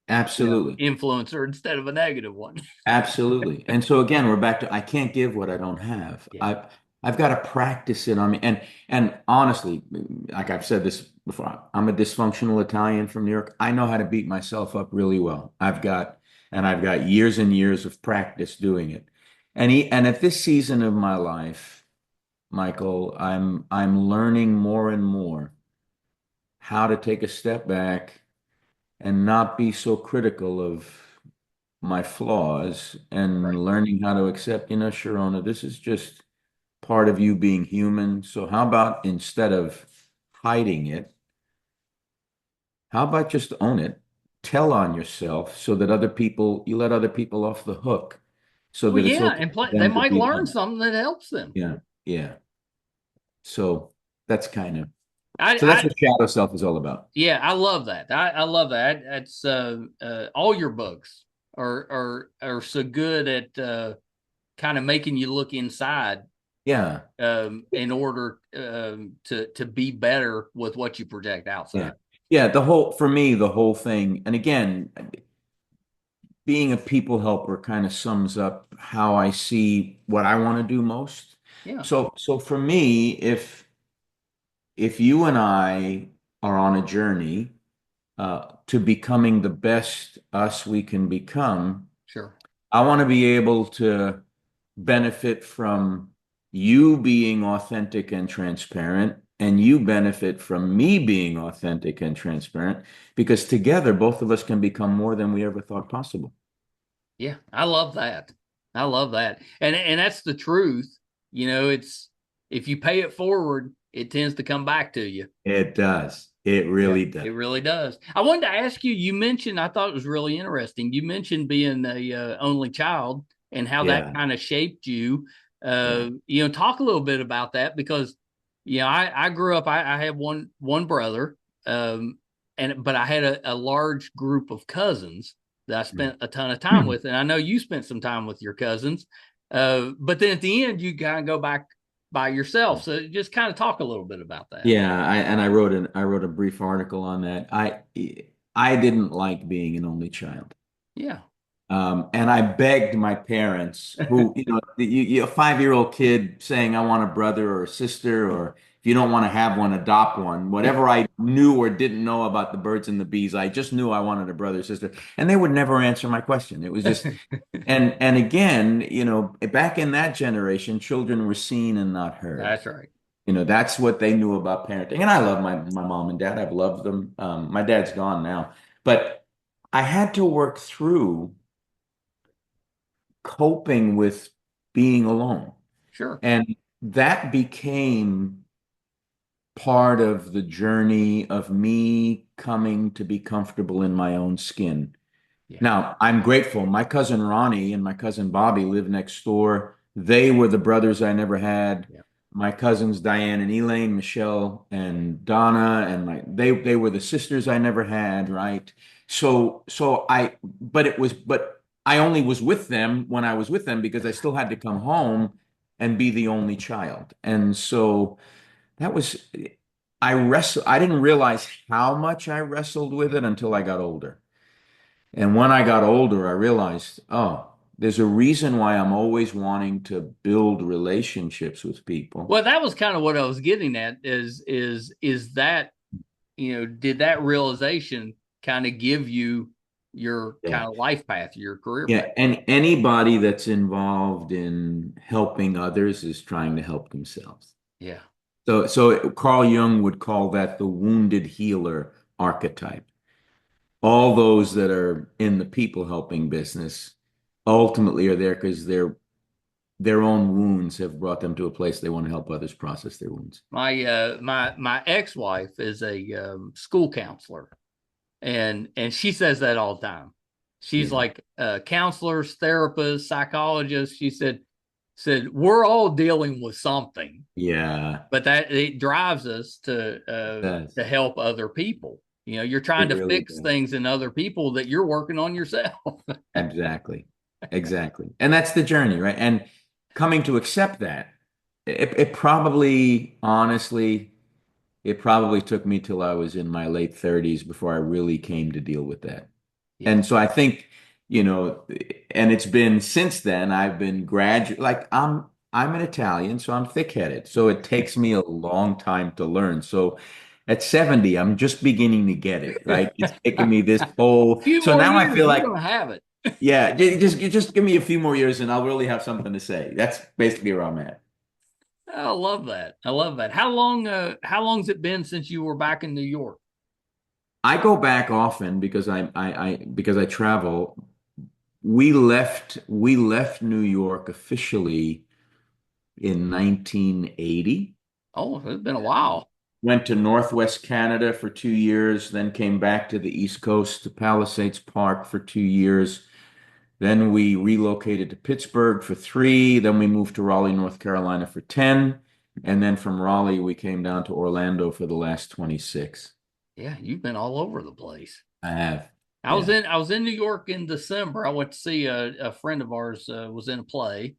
S2: Absolutely.
S1: influencer instead of a negative one.
S2: Absolutely. And so again, we're back to I can't give what I don't have.
S1: Yeah.
S2: I've got to practice it on me. And honestly, like I've said this before, I'm a dysfunctional Italian from New York. I know how to beat myself up really well. I've got years and years of practice doing it. And at this season of my life, Michael, I'm learning more and more how to take a step back and not be so critical of my flaws and
S1: Right.
S2: learning how to accept, Chironna, this is just part of you being human. So how about instead of hiding it, how about just own it? Tell on yourself so that you let other people off the hook so
S1: Well,
S2: that it's
S1: yeah,
S2: okay
S1: and
S2: for
S1: they
S2: them to
S1: might
S2: be
S1: learn
S2: them.
S1: something that helps them.
S2: Yeah, yeah. So that's kind of
S1: I,
S2: so that's
S1: I
S2: what shadow self is all about.
S1: Yeah, I love that. I love that. That's all your books are so good at kind of making you look inside
S2: Yeah,
S1: in order to be better with what you project
S2: yeah.
S1: outside.
S2: Yeah, for me, the whole thing, and again, being a people helper kind of sums up how I see what I want to do most.
S1: Yeah,
S2: So for me, if you and I are on a journey to becoming the best us we can become,
S1: sure.
S2: I want to be able to benefit from you being authentic and transparent, and you benefit from me being authentic and transparent, because together both of us can become more than we ever thought possible.
S1: Yeah, I love that. I love that. And that's the truth. It's if you pay it forward, it tends to come back to you.
S2: It does. It
S1: Yeah,
S2: really does.
S1: it really does. I wanted to ask you, you mentioned, I thought it was really interesting. You mentioned being a only child and how that
S2: Yeah.
S1: kind of shaped you.
S2: Yeah.
S1: Talk a little bit about that because, I grew up, I had one brother, um, but I had a large group of cousins that I spent a ton of time with. And I know you spent some time with your cousins. But then at the end, you kind of go back by yourself. So just kind of talk a little bit about that.
S2: Yeah, I wrote a brief article on that. I didn't like being an only child.
S1: Yeah.
S2: And I begged my parents, who, a 5-year-old kid saying, I want a brother or a sister, or if you don't want to have one, adopt one. Whatever I knew or didn't know about the birds and the bees, I just knew I wanted a brother or sister. And they would never answer my question. It was just, and again, back in that generation, children were seen and not heard.
S1: That's right.
S2: That's what they knew about parenting. And I love my mom and dad. I've loved them. My dad's gone now, but I had to work through coping with being alone.
S1: Sure.
S2: And that became part of the journey of me coming to be comfortable in my own skin.
S1: Yeah.
S2: Now, I'm grateful. My cousin Ronnie and my cousin Bobby live next door. They were the brothers I never had.
S1: Yeah.
S2: My cousins Diane and Elaine, Michelle and Donna, and they were the sisters I never had, right? But I only was with them when I was with them because I still had to come home and be the only child. And so that was I didn't realize how much I wrestled with it until I got older. And when I got older, I realized, oh, there's a reason why I'm always wanting to build relationships with people.
S1: Well, that was kind of what I was getting at is that, did that realization kind of give you your
S2: Yeah.
S1: kind of life path, your career path?
S2: Yeah. And anybody that's involved in helping others is trying to help themselves.
S1: Yeah.
S2: So Carl Jung would call that the wounded healer archetype. All those that are in the people helping business ultimately are there because their own wounds have brought them to a place they want to help others process their wounds.
S1: My ex-wife is a school counselor, and she says that all the time. She's
S2: Yeah.
S1: like counselors, therapists, psychologists. She said we're all dealing with something,
S2: Yeah.
S1: but that it drives us
S2: It does.
S1: to help other people. You're trying
S2: It
S1: to
S2: really
S1: fix
S2: does.
S1: things in other people that you're working on yourself.
S2: Exactly. Exactly. And that's the journey, right? And coming to accept that, it probably, honestly, it probably took me till I was in my late 30s before I really came to deal with that.
S1: Yeah.
S2: And so I think, you know, and it's been since then I've been graduate like I'm an Italian, so I'm thick-headed. So it takes me a long time to learn. So at 70, I'm just beginning to get it, right? It's taken me this whole.
S1: Few
S2: So
S1: more
S2: now I
S1: years,
S2: feel
S1: you're
S2: like,
S1: gonna have it.
S2: yeah, just give me a few more years and I'll really have something to say. That's basically where I'm at.
S1: I love that. I love that. How long's it been since you were back in New York?
S2: I go back often because because I travel. We left New York officially in 1980.
S1: Oh, it's been a while.
S2: Went to Northwest Canada for 2 years, then came back to the East Coast to Palisades Park for 2 years. Then we relocated to Pittsburgh for three. Then we moved to Raleigh, North Carolina for 10. And then from Raleigh, we came down to Orlando for the last 26.
S1: Yeah, you've been all over the place.
S2: I have.
S1: I was
S2: Yeah.
S1: in New York in December. I went to see a friend of ours was in a play,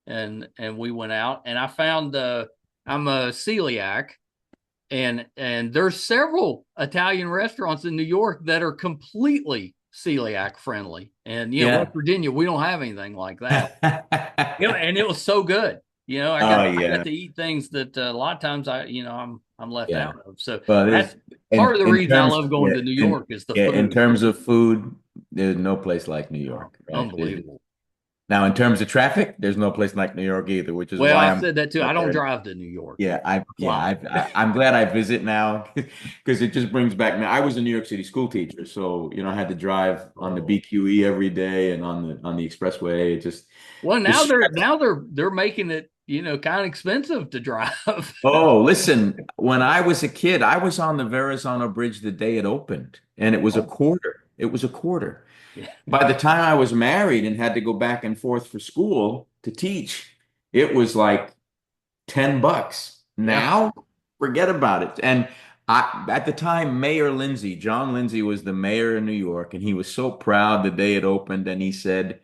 S1: and we went out. And I found I'm a celiac, and there's several Italian restaurants in New York that are completely celiac friendly. And West
S2: Yeah.
S1: Virginia, we don't have anything like that. And it was so good.
S2: Oh,
S1: I got
S2: yeah.
S1: to eat things that a lot of times I'm left
S2: Yeah.
S1: out of. So
S2: But
S1: that's part of the
S2: in
S1: reason I
S2: terms,
S1: love going
S2: yeah,
S1: to New York is the
S2: in
S1: food.
S2: terms of food, there's no place like New
S1: Oh,
S2: York, right?
S1: unbelievable.
S2: Now, in terms of traffic, there's no place like New York either, which is
S1: Well,
S2: why
S1: I
S2: I'm
S1: said that too. I
S2: out
S1: don't
S2: there.
S1: drive to New York.
S2: Yeah,
S1: Fly.
S2: I'm glad I visit now because it just brings back. Now, I was a New York City school teacher, so I had to drive on the
S1: Oh.
S2: BQE every day and on the expressway. It just
S1: Well,
S2: the
S1: they're making it, kind of expensive to drive.
S2: Oh, listen, when I was a kid, I was on the Verrazano Bridge the day it opened, and it was a
S1: Oh,
S2: quarter. It was a quarter.
S1: yeah.
S2: By the time I was married and had to go back and forth for school to teach, it was like $10.
S1: Yeah.
S2: Now, forget about it. And at the time, Mayor Lindsay, John Lindsay was the mayor of New York, and he was so proud the day it opened. And he said,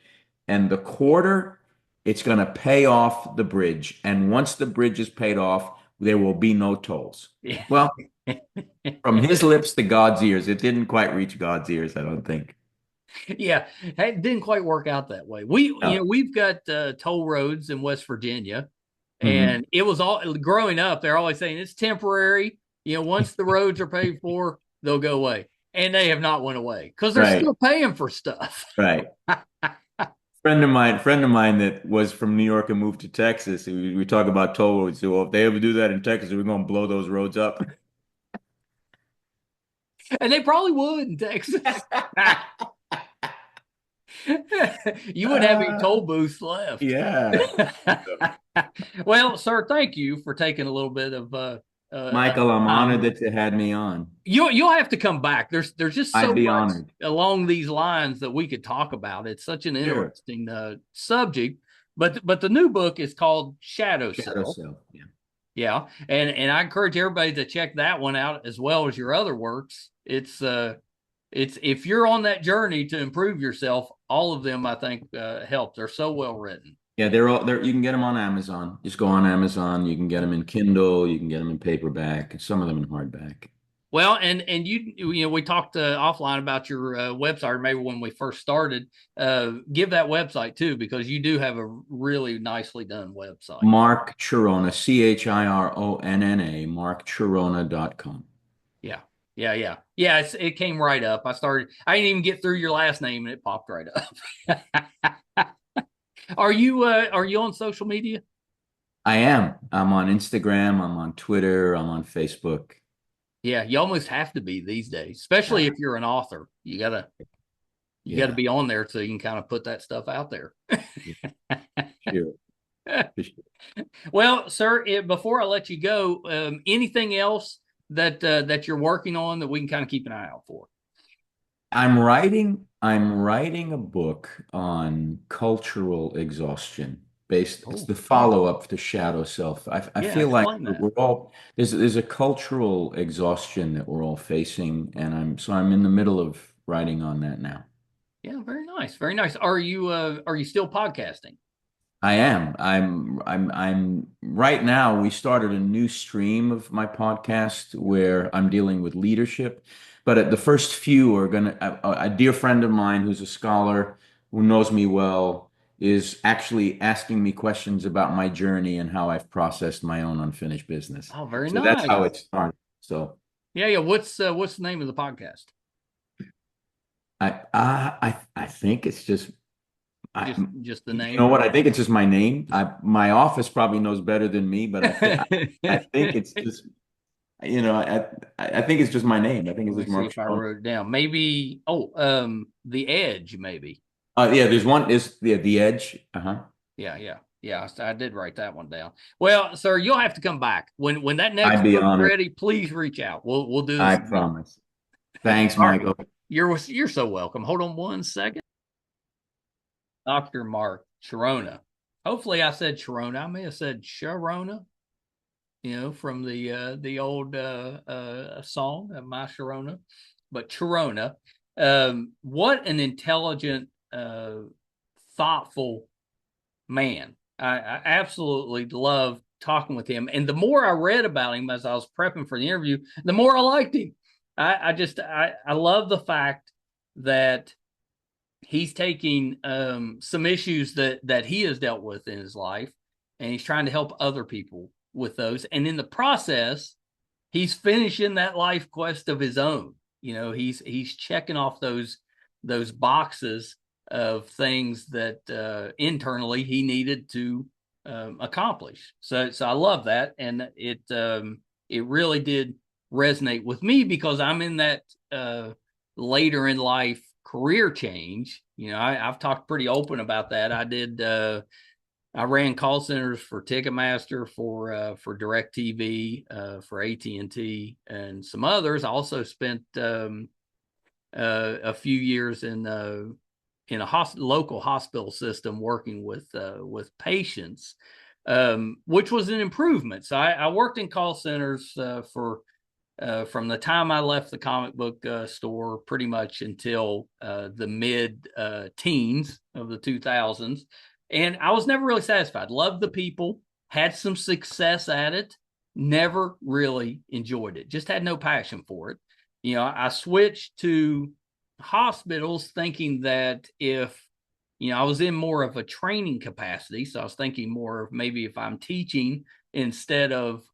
S2: and the quarter, it's going to pay off the bridge. And once the bridge is paid off, there will be no tolls.
S1: Yeah.
S2: Well, from his lips to God's ears, it didn't quite reach God's ears, I don't think.
S1: Yeah. It didn't quite work out that way. We've got toll roads in West Virginia,
S2: Mhm.
S1: and it was all growing up. They're always saying it's temporary. Once the roads are paid for, they'll go away, and they have not went away because they're
S2: Right,
S1: still paying for stuff.
S2: right. Friend of mine that was from New York and moved to Texas. We talk about toll roads. So, well, if they ever do that in Texas, we're going to blow those roads up.
S1: And they probably would in Texas. You wouldn't have any
S2: Uh,
S1: toll booths left.
S2: yeah.
S1: Well, sir, thank you for taking a little bit of
S2: Michael, I'm
S1: time
S2: honored
S1: here.
S2: that you had me on.
S1: You'll have to come back. There's just so
S2: I'd be
S1: much
S2: honored.
S1: along these lines that we could talk about. It's such an
S2: Sure.
S1: interesting subject. But the new book is called Shadow
S2: Shadow
S1: Self.
S2: self. Yeah.
S1: Yeah, and I encourage everybody to check that one out as well as your other works. It's if you're on that journey to improve yourself, all of them I think help. They're so well written.
S2: Yeah, they're all there. You can get them on Amazon. Just go on Amazon. You can get them in Kindle. You can get them in paperback. Some of them in hardback.
S1: Well, and we talked offline about your website, or maybe when we first started. Give that website too, because you do have a really nicely done website.
S2: Mark Chironna, Chironna, markchironna.com.
S1: Yeah, yeah. It came right up. I didn't even get through your last name, and it popped right up. Are you on social media?
S2: I am. I'm on Instagram. I'm on Twitter. I'm on Facebook.
S1: Yeah, you almost have to be these days, especially
S2: Yeah.
S1: if you're an author. You gotta
S2: Yeah.
S1: be on there so you can kind of put that stuff out there.
S2: Yeah. Sure. For sure.
S1: Well, sir, before I let you go, anything else that you're working on that we can kind of keep an eye out for?
S2: I'm writing a book on cultural exhaustion. It's
S1: Oh,
S2: the follow-up to Shadow Self. I
S1: yeah,
S2: feel like
S1: explain that.
S2: we're all there's a cultural exhaustion that we're all facing, and I'm in the middle of writing on that now.
S1: Yeah, very nice, very nice. Are you still podcasting?
S2: I am. I'm right now. We started a new stream of my podcast where I'm dealing with leadership, but the first few are a dear friend of mine who's a scholar who knows me well is actually asking me questions about my journey and how I've processed my own unfinished business.
S1: Oh, very
S2: So that's how
S1: nice.
S2: it started. So
S1: Yeah. What's the name of the podcast?
S2: I think it's just I,
S1: Just the
S2: you
S1: name.
S2: know what? I think it's just my name. My office probably knows better than me, but I think it's just I think it's just my name. I think it's
S1: Let me
S2: just
S1: see
S2: Mark
S1: if I
S2: Chironna.
S1: wrote it down. Maybe. Oh, The Edge. Maybe.
S2: Yeah, there's one is the Edge. Uh-huh.
S1: Yeah. I did write that one down. Well, sir, you'll have to come back when that next
S2: I'd be
S1: book's
S2: honored.
S1: ready. Please reach out. We'll do this
S2: I
S1: again.
S2: promise. Thanks,
S1: All right.
S2: Michael.
S1: You're so welcome. Hold on one second. Dr. Mark Chironna. Hopefully I said Chironna. I may have said Sharona, from the old song, My Sharona. But Chironna, what an intelligent, thoughtful man. I absolutely love talking with him. And the more I read about him as I was prepping for the interview, the more I liked him. I love the fact that he's taking some issues that he has dealt with in his life, and he's trying to help other people with those. And in the process, he's finishing that life quest of his own. He's checking off those boxes of things that internally he needed to accomplish. So I love that, and it really did resonate with me because I'm in that later in life career change. I've talked pretty open about that. I ran call centers for Ticketmaster, for DirecTV, for AT&T, and some others. I also spent a few years in a local hospital system working with patients, which was an improvement. So I worked in call centers for from the time I left the comic book store pretty much until the mid teens of the 2000s. And I was never really satisfied. Loved the people, had some success at it, never really enjoyed it, just had no passion for it. I switched to hospitals thinking that if I was in more of a training capacity, so I was thinking more of maybe if I'm teaching instead of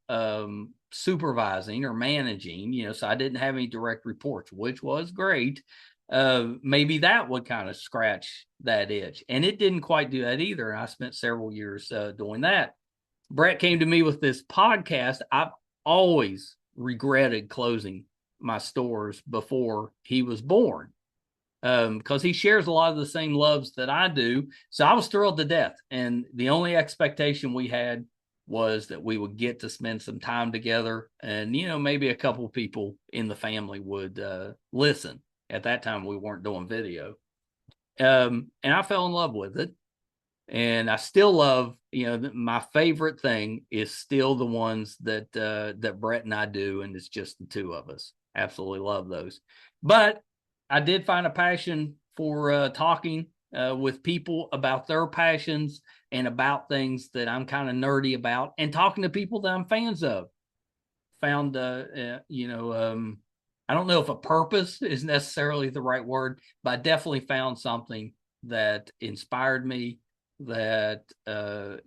S1: supervising or managing, so I didn't have any direct reports, which was great. Maybe that would kind of scratch that itch. And it didn't quite do that either. And I spent several years doing that. Brett came to me with this podcast. I've always regretted closing my stores before he was born, because he shares a lot of the same loves that I do. So I was thrilled to death. And the only expectation we had was that we would get to spend some time together, and maybe a couple of people in the family would listen. At that time we weren't doing video, and I fell in love with it, and I still love, my favorite thing is still the ones that Brett and I do, and it's just the two of us. Absolutely love those. But I did find a passion for talking with people about their passions and about things that I'm kind of nerdy about, and talking to people that I'm fans of. Found, I don't know if a purpose is necessarily the right word, but I definitely found something that inspired me, that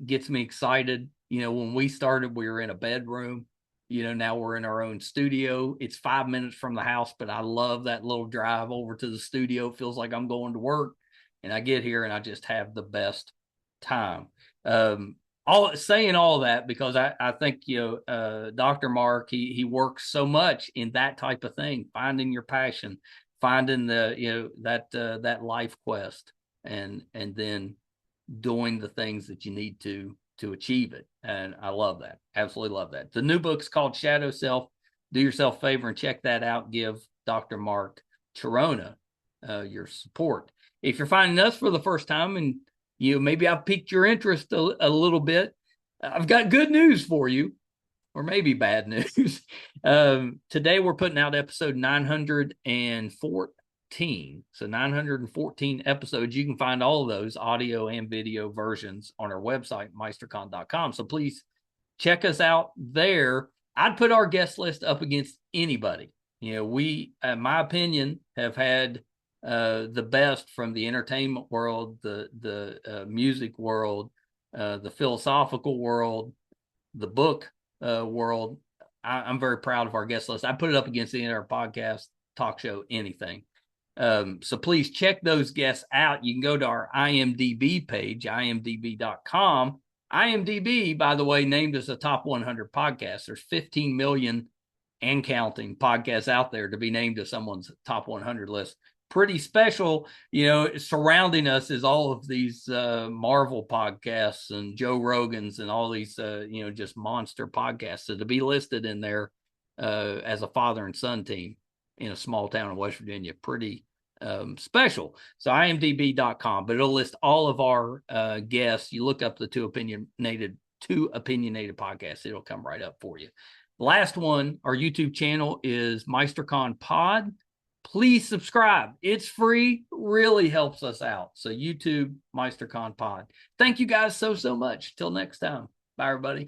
S1: gets me excited. When we started, we were in a bedroom. Now we're in our own studio. It's 5 minutes from the house, but I love that little drive over to the studio. It feels like I'm going to work, and I get here and I just have the best time. All that because I think Dr. Mark, he works so much in that type of thing, finding your passion, finding that life quest, and then doing the things that you need to achieve it. And I love that. Absolutely love that. The new book's called Shadow Self. Do yourself a favor and check that out. Give Dr. Mark Chironna your support. If you're finding us for the first time, and maybe I've piqued your interest a little bit, I've got good news for you, or maybe bad news. Today we're putting out episode 914. So 914 episodes. You can find all of those audio and video versions on our website, meistercon.com. So please check us out there. I'd put our guest list up against anybody. We, in my opinion, have had the best from the entertainment world, the music world, the philosophical world, the book world. I'm very proud of our guest list. I put it up against the entire podcast, talk show, anything. So please check those guests out. You can go to our IMDb page, imdb.com. IMDb, by the way, named as a top 100 podcast. There's 15 million and counting podcasts out there to be named to someone's top 100 list. Pretty special. Surrounding us is all of these Marvel podcasts and Joe Rogan's and all these just monster podcasts. So to be listed in there as a father and son team in a small town in West Virginia, pretty special. So imdb.com, but it'll list all of our guests. You look up the two opinionated podcasts, it'll come right up for you. Last one, our YouTube channel is MeisterCon Pod. Please subscribe. It's free, really helps us out. So YouTube, MeisterCon Pod. Thank you guys so much. Till next time. Bye, everybody.